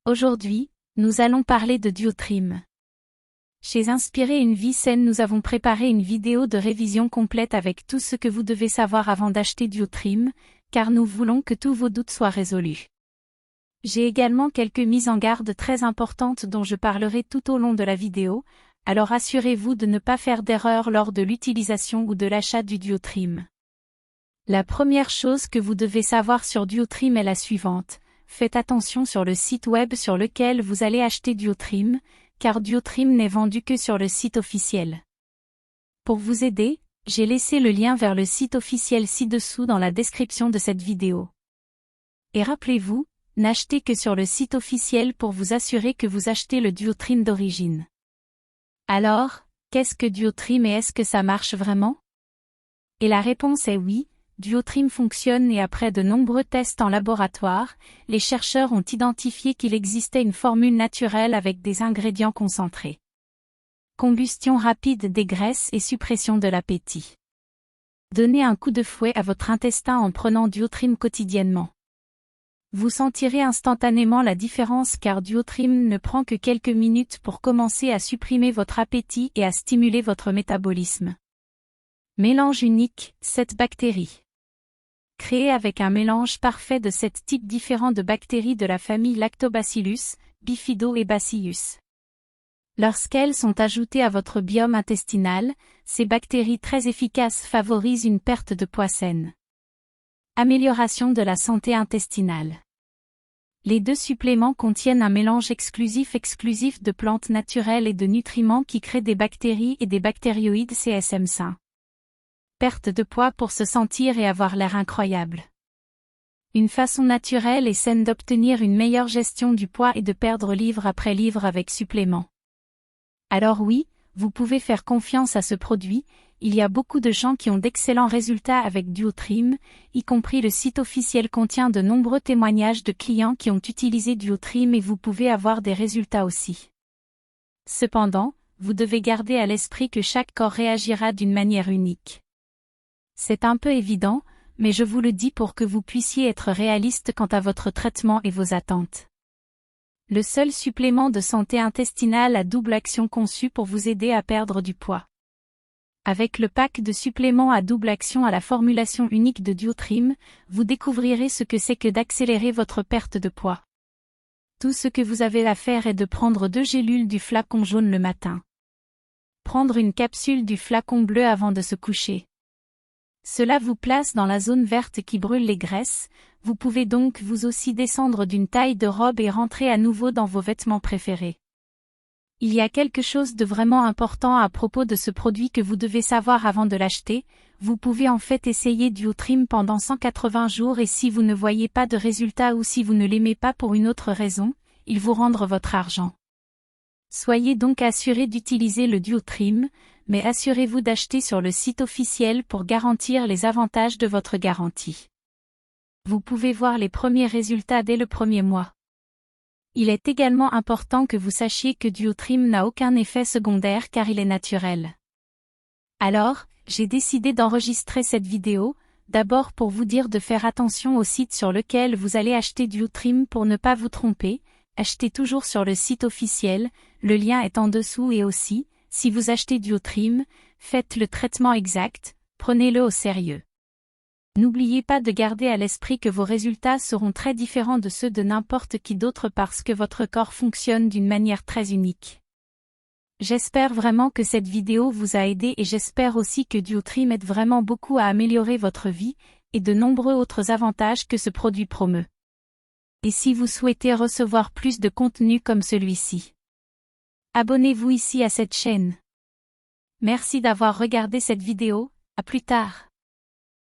Aujourd'hui, nous allons parler de Duotrim. Chez Inspirer une vie saine, nous avons préparé une vidéo de révision complète avec tout ce que vous devez savoir avant d'acheter Duotrim, car nous voulons que tous vos doutes soient résolus. J'ai également quelques mises en garde très importantes dont je parlerai tout au long de la vidéo, alors assurez-vous de ne pas faire d'erreur lors de l'utilisation ou de l'achat du Duotrim. La première chose que vous devez savoir sur Duotrim est la suivante. Faites attention sur le site web sur lequel vous allez acheter Duotrim, car Duotrim n'est vendu que sur le site officiel. Pour vous aider, j'ai laissé le lien vers le site officiel ci-dessous dans la description de cette vidéo. Et rappelez-vous, n'achetez que sur le site officiel pour vous assurer que vous achetez le Duotrim d'origine. Alors, qu'est-ce que Duotrim et est-ce que ça marche vraiment? Et la réponse est oui. Duotrim fonctionne et après de nombreux tests en laboratoire, les chercheurs ont identifié qu'il existait une formule naturelle avec des ingrédients concentrés. Combustion rapide des graisses et suppression de l'appétit. Donnez un coup de fouet à votre intestin en prenant Duotrim quotidiennement. Vous sentirez instantanément la différence car Duotrim ne prend que quelques minutes pour commencer à supprimer votre appétit et à stimuler votre métabolisme. Mélange unique, 7 bactéries. Créé avec un mélange parfait de 7 types différents de bactéries de la famille Lactobacillus, Bifido et Bacillus. Lorsqu'elles sont ajoutées à votre biome intestinal, ces bactéries très efficaces favorisent une perte de poids saine. Amélioration de la santé intestinale. Les deux suppléments contiennent un mélange exclusif de plantes naturelles et de nutriments qui créent des bactéries et des bactérioïdes CSM sains. Perte de poids pour se sentir et avoir l'air incroyable. Une façon naturelle et saine d'obtenir une meilleure gestion du poids et de perdre livre après livre avec supplément. Alors oui, vous pouvez faire confiance à ce produit, il y a beaucoup de gens qui ont d'excellents résultats avec Duotrim, y compris le site officiel contient de nombreux témoignages de clients qui ont utilisé Duotrim et vous pouvez avoir des résultats aussi. Cependant, vous devez garder à l'esprit que chaque corps réagira d'une manière unique. C'est un peu évident, mais je vous le dis pour que vous puissiez être réaliste quant à votre traitement et vos attentes. Le seul supplément de santé intestinale à double action conçu pour vous aider à perdre du poids. Avec le pack de suppléments à double action à la formulation unique de Duotrim, vous découvrirez ce que c'est que d'accélérer votre perte de poids. Tout ce que vous avez à faire est de prendre 2 gélules du flacon jaune le matin. Prendre une capsule du flacon bleu avant de se coucher. Cela vous place dans la zone verte qui brûle les graisses, vous pouvez donc vous aussi descendre d'une taille de robe et rentrer à nouveau dans vos vêtements préférés. Il y a quelque chose de vraiment important à propos de ce produit que vous devez savoir avant de l'acheter, vous pouvez en fait essayer Duotrim pendant 180 jours et si vous ne voyez pas de résultat ou si vous ne l'aimez pas pour une autre raison, il vous rendra votre argent. Soyez donc assuré d'utiliser le Duotrim, mais assurez-vous d'acheter sur le site officiel pour garantir les avantages de votre garantie. Vous pouvez voir les premiers résultats dès le premier mois. Il est également important que vous sachiez que Duotrim n'a aucun effet secondaire car il est naturel. Alors, j'ai décidé d'enregistrer cette vidéo, d'abord pour vous dire de faire attention au site sur lequel vous allez acheter Duotrim pour ne pas vous tromper, achetez toujours sur le site officiel, le lien est en dessous et aussi, si vous achetez Duotrim, faites le traitement exact, prenez-le au sérieux. N'oubliez pas de garder à l'esprit que vos résultats seront très différents de ceux de n'importe qui d'autre parce que votre corps fonctionne d'une manière très unique. J'espère vraiment que cette vidéo vous a aidé et j'espère aussi que Duotrim aide vraiment beaucoup à améliorer votre vie, et de nombreux autres avantages que ce produit promeut. Et si vous souhaitez recevoir plus de contenu comme celui-ci, abonnez-vous ici à cette chaîne. Merci d'avoir regardé cette vidéo, à plus tard.